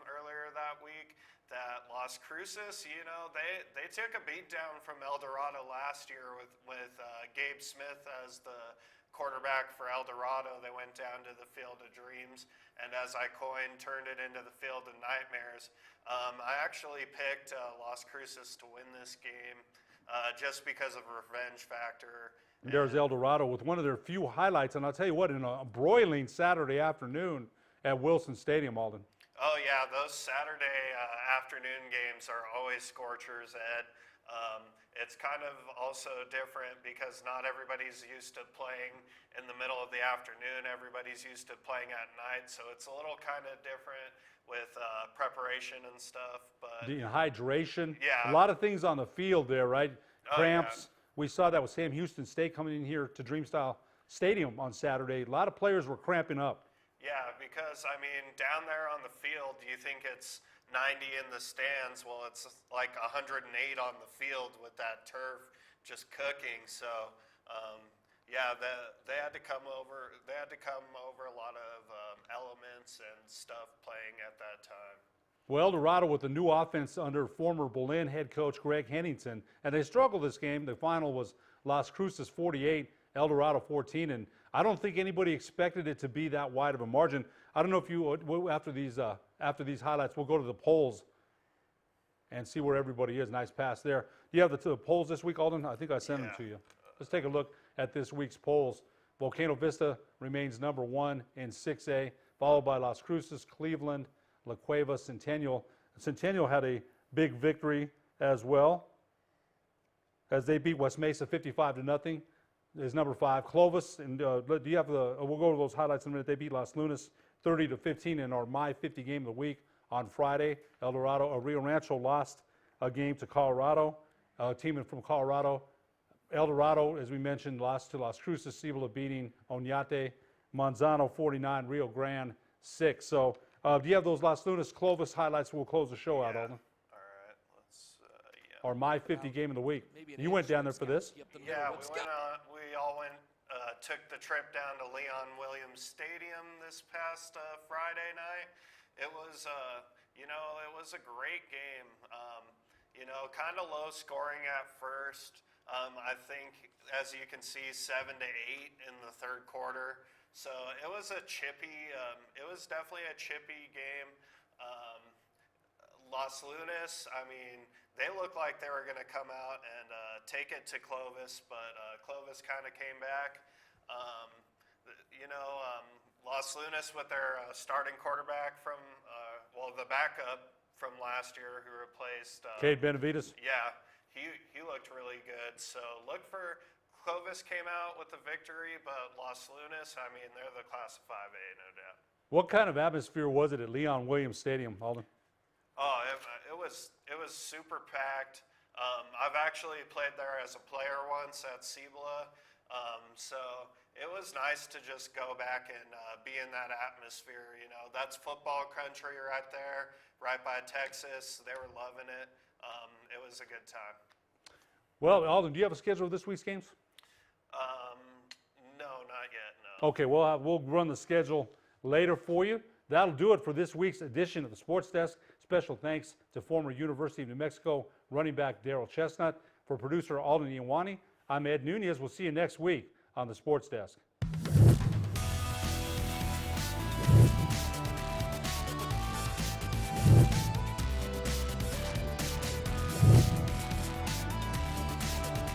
earlier that week that Las Cruces, you know, they took a beat down from El Dorado last year with Gabe Smith as the quarterback for El Dorado. They went down to the Field of Dreams, and as I coined, turned it into the Field of Nightmares. I actually picked Las Cruces to win this game just because of revenge factor. There's El Dorado with one of their few highlights, and I'll tell you what, in a broiling Saturday afternoon at Wilson Stadium, Alden. Oh yeah, those Saturday afternoon games are always scorchers, Ed. It's kind of also different because not everybody's used to playing in the middle of the afternoon. Everybody's used to playing at night, so it's a little kind of different with preparation and stuff. But Dehydration. Yeah. A lot of things on the field there, right? Oh, Cramps. Yeah. We saw that with Sam Houston State coming in here to Dreamstyle Stadium on Saturday. A lot of players were cramping up. Yeah, because, I mean, down there on the field, you think it's 90 in the stands. Well, it's like 108 on the field with that turf just cooking. So, yeah, they had to come over. They had to come over a lot of elements and stuff playing at that time. Well, El Dorado with a new offense under former Berlin head coach Greg Henningsen, and they struggled this game. The final was Las Cruces 48, El Dorado 14, and I don't think anybody expected it to be that wide of a margin. I don't know if you, after these highlights, we'll go to the polls and see where everybody is. Nice pass there. Do you have the polls this week, Alden? I think I sent them to you. Let's take a look at this week's polls. Volcano Vista remains number 1 in 6A, followed by Las Cruces, Cleveland, La Cueva, Centennial. Centennial had a big victory as well as they beat West Mesa 55-0. Is number 5. Clovis, and do you have we'll go to those highlights in a minute. They beat Las Lunas 30-15 in our My 50 game of the week on Friday. El Dorado, Rio Rancho lost a game to Colorado, a team from Colorado. El Dorado, as we mentioned, lost to Las Cruces, Cibola beating Oñate, Manzano 49, Rio Grande 6. So, do you have those Las Lunas Clovis highlights? We'll close the show out, Alden. All right, let's, Our My 50 game of the week. You went down there for this? Yeah, we all went, took the trip down to Leon Williams Stadium this past Friday night. It was, you know, it was a great game. You know, kind of low scoring at first. I think, as you can see, 7-8 in the third quarter. So it was a chippy, it was definitely a chippy game. Los Lunas, I mean, they looked like they were going to come out and take it to Clovis, but Clovis kind of came back. Los Lunas with their starting quarterback from, the backup from last year who replaced Cade Benavides. Yeah, he looked really good. So look for Clovis came out with the victory, but Los Lunas, I mean, they're the Class of 5A, no doubt. What kind of atmosphere was it at Leon Williams Stadium, Alden? Oh, it was super packed. I've actually played there as a player once at Cibola, so it was nice to just go back and be in that atmosphere. You know, that's football country right there, right by Texas. They were loving it. It was a good time. Well, Alden, do you have a schedule of this week's games? No, not yet, no. Okay, we'll run the schedule later for you. That'll do it for this week's edition of the Sports Desk. Special thanks to former University of New Mexico running back Daryl Chestnut. For producer Alden Iwani, I'm Ed Nunez. We'll see you next week on the Sports Desk.